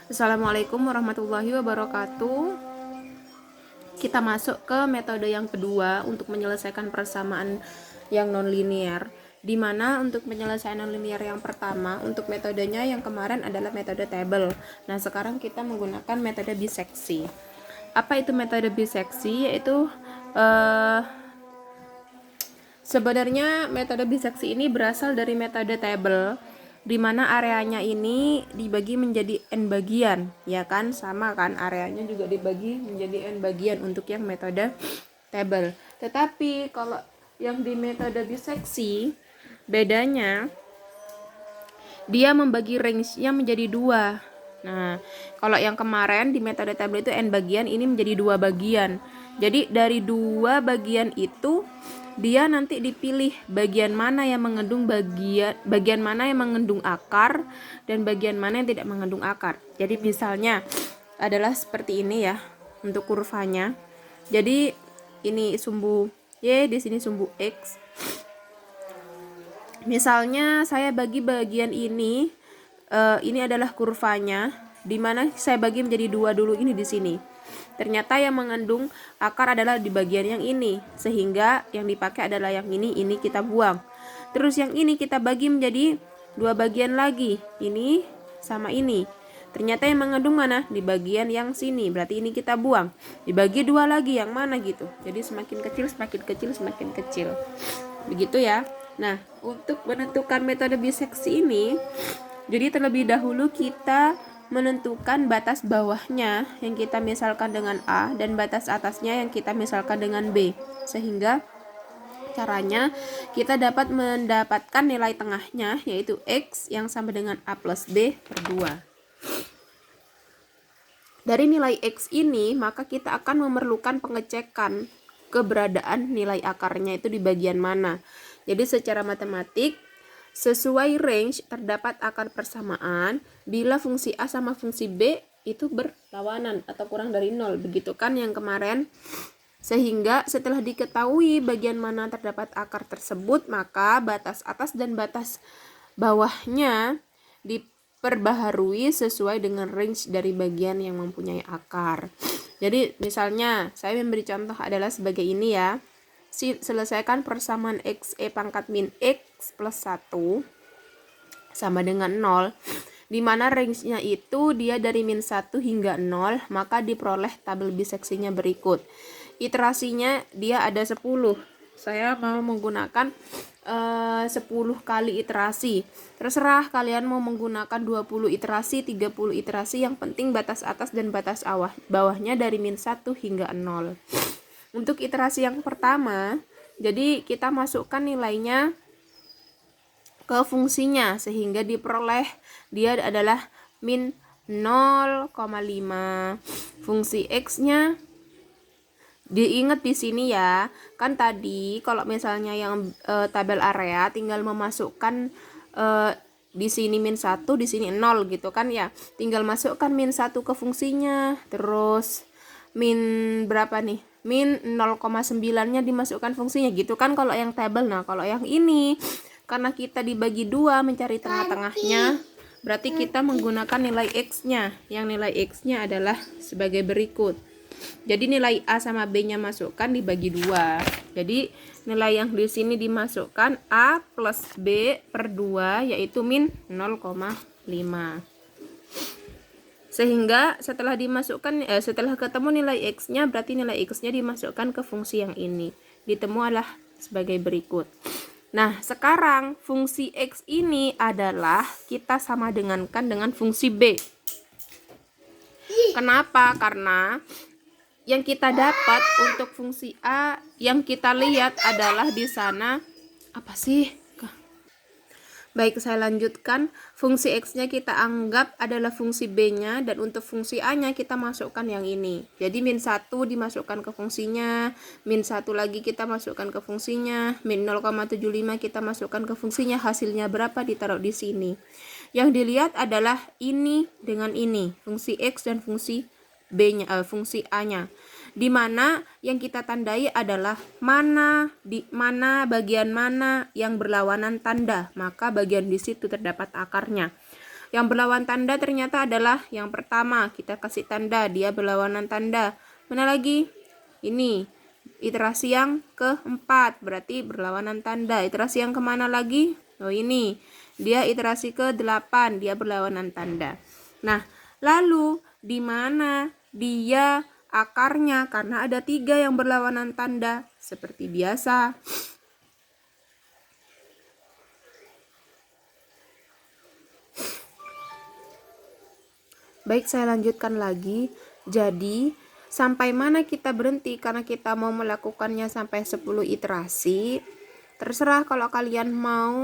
Assalamualaikum warahmatullahi wabarakatuh. Kita masuk ke metode yang kedua untuk menyelesaikan persamaan yang nonlinear, di mana untuk penyelesaian nonlinear yang pertama untuk metodenya yang kemarin adalah metode table. Nah, sekarang kita menggunakan metode biseksi. Apa itu metode biseksi? Yaitu sebenarnya metode biseksi ini berasal dari metode table, di mana areanya ini dibagi menjadi n bagian, ya kan? Sama kan, areanya juga dibagi menjadi n bagian untuk yang metode table. Tetapi kalau yang di metode biseksi, bedanya dia membagi range-nya menjadi dua. Nah, kalau yang kemarin di metode table itu n bagian, ini menjadi dua bagian. Jadi dari dua bagian itu dia nanti dipilih bagian mana yang mengandung bagian mana yang mengandung akar dan bagian mana yang tidak mengandung akar. Jadi misalnya adalah seperti ini ya untuk kurvanya. Jadi ini sumbu Y, di sini sumbu X. Misalnya saya bagi bagian ini adalah kurvanya, di mana saya bagi menjadi dua dulu ini di sini. Ternyata yang mengandung akar adalah di bagian yang ini, sehingga yang dipakai adalah yang ini kita buang. Terus yang ini kita bagi menjadi dua bagian lagi, ini sama ini. Ternyata yang mengandung mana? Di bagian yang sini, berarti ini kita buang. Dibagi dua lagi, yang mana gitu. Jadi semakin kecil, semakin kecil, semakin kecil. Begitu ya. Nah, untuk menentukan metode biseksi ini, jadi terlebih dahulu kita menentukan batas bawahnya yang kita misalkan dengan A dan batas atasnya yang kita misalkan dengan B, sehingga caranya kita dapat mendapatkan nilai tengahnya, yaitu X yang sama dengan A plus B per 2. Dari nilai X ini maka kita akan memerlukan pengecekan keberadaan nilai akarnya itu di bagian mana. Jadi secara matematik, sesuai range terdapat akar persamaan bila fungsi A sama fungsi B itu berlawanan atau kurang dari 0. Begitu kan yang kemarin. Sehingga setelah diketahui bagian mana terdapat akar tersebut, maka batas atas dan batas bawahnya diperbaharui sesuai dengan range dari bagian yang mempunyai akar. Jadi misalnya saya memberi contoh adalah sebagai ini ya. Selesaikan persamaan XE pangkat min X plus 1 sama dengan 0, di mana range-nya itu dia dari min 1 hingga 0, maka diperoleh tabel biseksinya berikut. Iterasinya dia ada 10. Saya mau menggunakan 10 kali iterasi. Terserah kalian mau menggunakan 20 iterasi, 30 iterasi, yang penting batas atas dan batas bawahnya dari min 1 hingga 0. Untuk iterasi yang pertama, jadi kita masukkan nilainya ke fungsinya sehingga diperoleh dia adalah min 0,5. Fungsi X-nya diingat di sini ya. Kan tadi kalau misalnya yang tabel area tinggal memasukkan di sini min 1, di sini 0 gitu kan ya. Tinggal masukkan min 1 ke fungsinya. Terus min berapa nih? Min 0,9-nya dimasukkan fungsinya gitu kan kalau yang tabel. Nah, kalau yang ini karena kita dibagi dua mencari tengah-tengahnya, berarti kita menggunakan nilai X-nya. Yang nilai X-nya adalah sebagai berikut. Jadi nilai A sama B-nya masukkan dibagi dua. Jadi nilai yang di sini dimasukkan A plus B per 2 yaitu min 0,5. Sehingga setelah dimasukkan setelah ketemu nilai X-nya, berarti nilai X-nya dimasukkan ke fungsi yang ini. Ditemulah sebagai berikut. Nah, sekarang fungsi X ini adalah kita sama dengankan dengan fungsi B. Kenapa? Karena yang kita dapat untuk fungsi A yang kita lihat adalah di sana apa sih? Baik, saya lanjutkan. Fungsi X-nya kita anggap adalah fungsi B-nya, dan untuk fungsi A-nya kita masukkan yang ini. Jadi min 1 dimasukkan ke fungsinya, min 1 lagi kita masukkan ke fungsinya, min 0,75 kita masukkan ke fungsinya, hasilnya berapa ditaruh di sini. Yang dilihat adalah ini dengan ini, fungsi X dan fungsi B-nya, fungsi A-nya. Di mana yang kita tandai adalah bagian mana yang berlawanan tanda, maka bagian di situ terdapat akarnya. Yang berlawan tanda ternyata adalah yang pertama, kita kasih tanda, dia berlawanan tanda. Mana lagi? Ini, iterasi yang keempat, berarti berlawanan tanda. Iterasi yang kemana lagi? Oh ini, dia iterasi ke-8, dia berlawanan tanda. Nah, lalu di mana dia akarnya? Karena ada 3 yang berlawanan tanda, seperti biasa. Baik, saya lanjutkan lagi. Jadi, sampai mana kita berhenti karena kita mau melakukannya sampai 10 iterasi. Terserah kalau kalian mau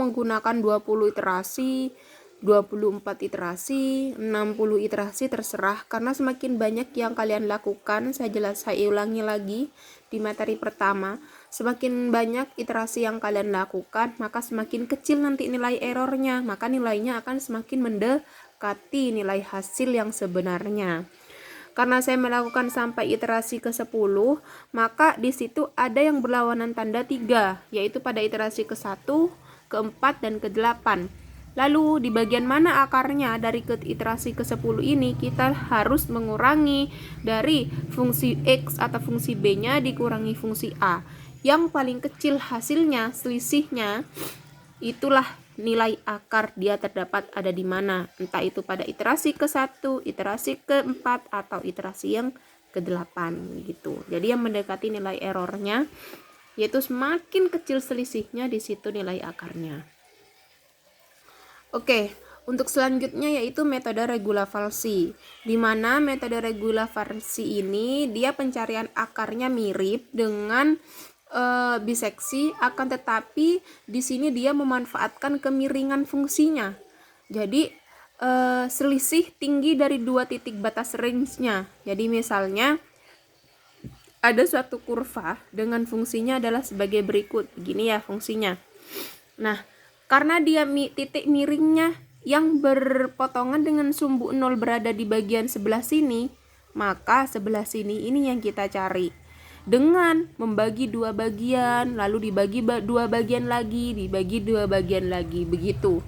menggunakan 20 iterasi, 24 iterasi, 60 iterasi, terserah. Karena semakin banyak yang kalian lakukan, saya ulangi lagi di materi pertama, semakin banyak iterasi yang kalian lakukan, maka semakin kecil nanti nilai errornya, maka nilainya akan semakin mendekati nilai hasil yang sebenarnya. Karena saya melakukan sampai iterasi ke-10, maka di situ ada yang berlawanan tanda 3, yaitu pada iterasi ke-1, ke-4, dan ke-8. Lalu di bagian mana akarnya dari iterasi ke-10 ini? Kita harus mengurangi dari fungsi X atau fungsi B-nya dikurangi fungsi A. Yang paling kecil hasilnya, selisihnya, itulah nilai akar dia terdapat ada di mana, entah itu pada iterasi ke-1, iterasi ke-4, atau iterasi yang ke-8 gitu. Jadi yang mendekati nilai errornya, yaitu semakin kecil selisihnya, di situ nilai akarnya. Oke, untuk selanjutnya yaitu metode regula falsi, di mana metode regula falsi ini dia pencarian akarnya mirip dengan biseksi, akan tetapi di sini dia memanfaatkan kemiringan fungsinya. Jadi selisih tinggi dari 2 titik batas range-nya. Jadi misalnya ada suatu kurva dengan fungsinya adalah sebagai berikut. Begini ya fungsinya. Nah, karena dia titik miringnya yang berpotongan dengan sumbu 0 berada di bagian sebelah sini, maka sebelah sini ini yang kita cari. Dengan membagi 2 bagian, lalu dibagi 2 bagian lagi, dibagi 2 bagian lagi, begitu.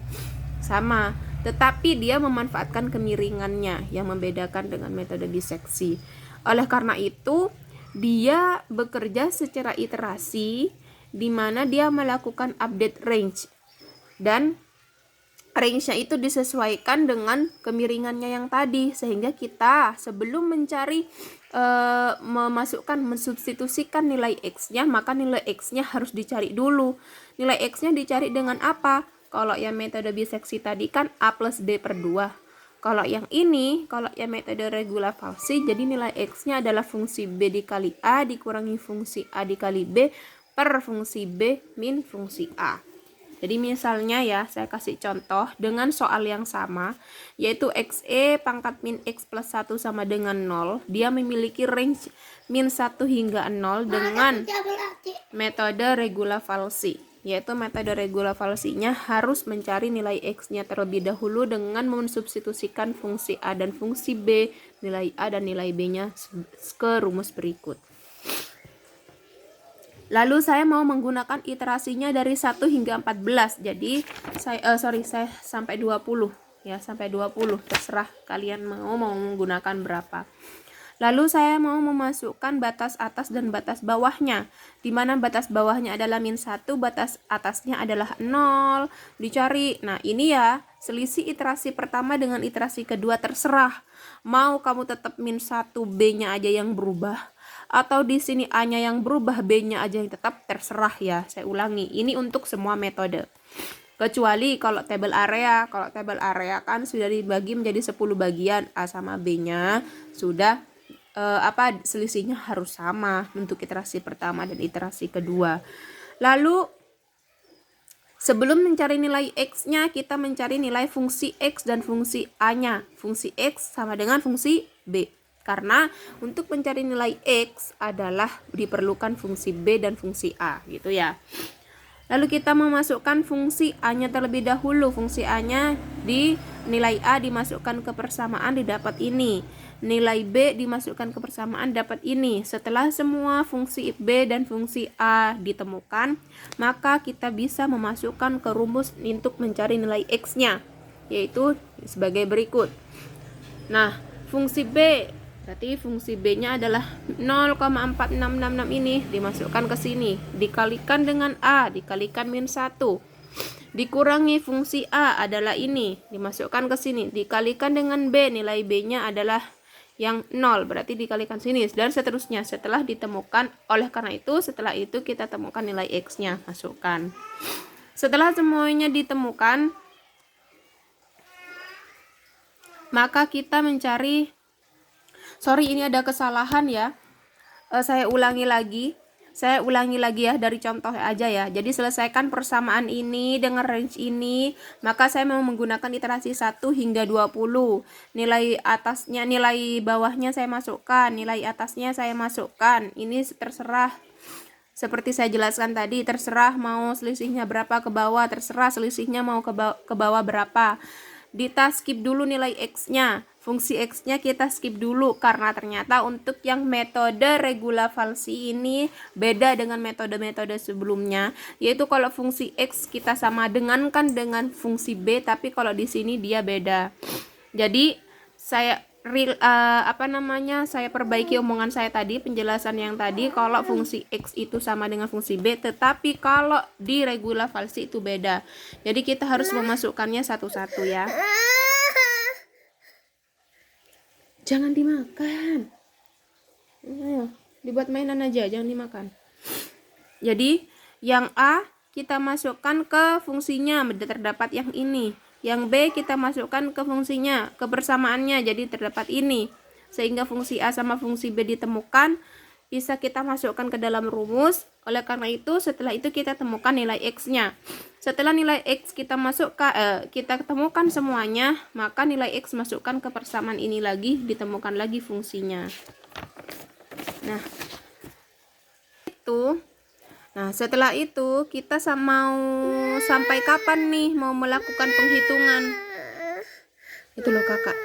Sama, tetapi dia memanfaatkan kemiringannya yang membedakan dengan metode biseksi. Oleh karena itu, dia bekerja secara iterasi, di mana dia melakukan update range. Dan range-nya itu disesuaikan dengan kemiringannya yang tadi, sehingga kita sebelum mencari mensubstitusikan nilai X-nya, maka nilai X-nya harus dicari dulu. Nilai X-nya dicari dengan apa? Kalau yang metode biseksi tadi kan A plus B per 2. Kalau yang ini, kalau yang metode regula falsi, jadi nilai X-nya adalah fungsi B dikali A dikurangi fungsi A dikali B per fungsi B min fungsi A. Jadi misalnya ya, saya kasih contoh dengan soal yang sama, yaitu XE pangkat min X plus 1 sama dengan 0. Dia memiliki range min 1 hingga 0 dengan metode regula falsi. Yaitu metode regula falsinya harus mencari nilai X-nya terlebih dahulu dengan mensubstitusikan fungsi A dan fungsi B, nilai A dan nilai B-nya ke rumus berikut. Lalu saya mau menggunakan iterasinya dari 1 hingga 14. Jadi saya sampai 20 ya, sampai 20. Terserah kalian mau menggunakan berapa. Lalu saya mau memasukkan batas atas dan batas bawahnya. Di mana batas bawahnya adalah min 1, batas atasnya adalah 0. Dicari. Nah, ini ya, selisih iterasi pertama dengan iterasi kedua terserah. Mau kamu tetap min 1, B-nya aja yang berubah, atau di sini A-nya yang berubah, B-nya aja yang tetap, terserah ya. Saya ulangi, ini untuk semua metode. Kecuali kalau tabel area. Kalau tabel area kan sudah dibagi menjadi 10 bagian, A sama B-nya sudah selisihnya harus sama untuk iterasi pertama dan iterasi kedua. Lalu sebelum mencari nilai X-nya, kita mencari nilai fungsi X dan fungsi A-nya. Fungsi X sama dengan fungsi B. Karena untuk mencari nilai X adalah diperlukan fungsi B dan fungsi A, gitu ya. Lalu kita memasukkan fungsi A-nya terlebih dahulu. Fungsi A-nya di nilai A dimasukkan ke persamaan, didapat ini. Nilai B dimasukkan ke persamaan, dapat ini. Setelah semua fungsi B dan fungsi A ditemukan, maka kita bisa memasukkan ke rumus untuk mencari nilai X-nya. yaitu sebagai berikut. Nah, fungsi B, berarti fungsi B-nya adalah 0,4666 ini dimasukkan ke sini, dikalikan dengan A, dikalikan min 1. Dikurangi fungsi A adalah ini, dimasukkan ke sini, dikalikan dengan B, nilai B-nya adalah yang 0, berarti dikalikan sini, dan seterusnya setelah ditemukan. Oleh karena itu, setelah itu kita temukan nilai X-nya, masukkan. Setelah semuanya ditemukan, maka kita mencari, ini ada kesalahan ya, saya ulangi lagi ya dari contoh aja ya. Jadi selesaikan persamaan ini dengan range ini, maka saya mau menggunakan iterasi 1 hingga 20. Nilai atasnya, nilai bawahnya saya masukkan, nilai atasnya saya masukkan. Ini terserah, seperti saya jelaskan tadi, terserah mau selisihnya berapa ke bawah, terserah selisihnya mau ke bawah berapa. Kita skip dulu nilai X-nya, fungsi X-nya kita skip dulu, karena ternyata untuk yang metode regula falsi ini beda dengan metode-metode sebelumnya, yaitu kalau fungsi X kita sama dengankan dengan fungsi B, tapi kalau di sini dia beda. Jadi saya saya perbaiki omongan saya tadi, penjelasan yang tadi, kalau fungsi X itu sama dengan fungsi B, tetapi kalau di regula falsi itu beda. Jadi kita harus memasukkannya satu-satu ya. Jangan dimakan. Dibuat mainan aja, jangan dimakan. Jadi yang A kita masukkan ke fungsinya, terdapat yang ini. Yang B kita masukkan ke fungsinya, kebersamaannya, jadi terdapat ini. Sehingga fungsi A sama fungsi B ditemukan, bisa kita masukkan ke dalam rumus. Oleh karena itu, setelah itu kita temukan nilai X-nya. Setelah nilai X kita kita temukan semuanya, maka nilai X masukkan ke persamaan ini lagi, ditemukan lagi fungsinya. Nah, itu. Nah, setelah itu kita mau sampai kapan nih mau melakukan penghitungan? Itu loh kakak.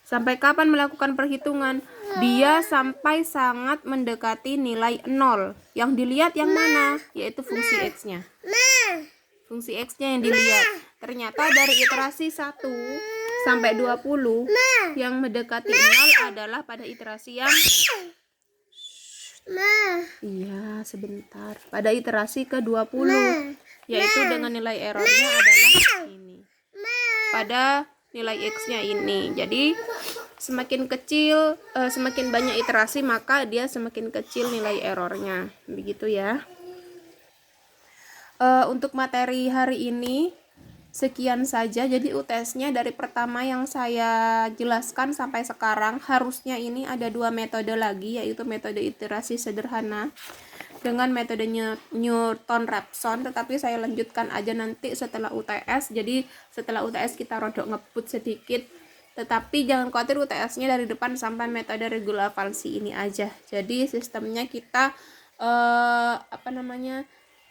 Sampai kapan melakukan perhitungan? Dia sampai sangat mendekati nilai 0. Yang dilihat yang mana? Yaitu fungsi X-nya. Fungsi X-nya yang dilihat. Ternyata dari iterasi 1 sampai 20, yang mendekati 0 adalah pada iterasi yang iya, sebentar. Pada iterasi ke-20, yaitu dengan nilai errornya adalah ini. Pada nilai X-nya ini. Jadi semakin kecil, semakin banyak iterasi, maka dia semakin kecil nilai errornya. Begitu ya. Untuk materi hari ini sekian saja. Jadi UTS-nya dari pertama yang saya jelaskan sampai sekarang, harusnya ini ada 2 metode lagi, yaitu metode iterasi sederhana dengan metode Newton-Raphson, tetapi saya lanjutkan aja nanti setelah UTS. Jadi setelah UTS kita rodok ngebut sedikit, tetapi jangan khawatir, UTS-nya dari depan sampai metode regula falsi ini aja. Jadi sistemnya kita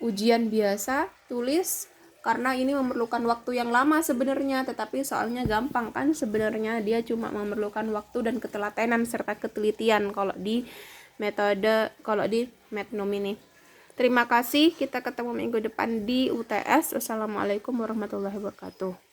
ujian biasa, tulis, karena ini memerlukan waktu yang lama sebenarnya, tetapi soalnya gampang kan sebenarnya, dia cuma memerlukan waktu dan ketelatenan serta ketelitian kalau di Metnum ini. Terima kasih, kita ketemu minggu depan di UTS. Wassalamualaikum warahmatullahi wabarakatuh.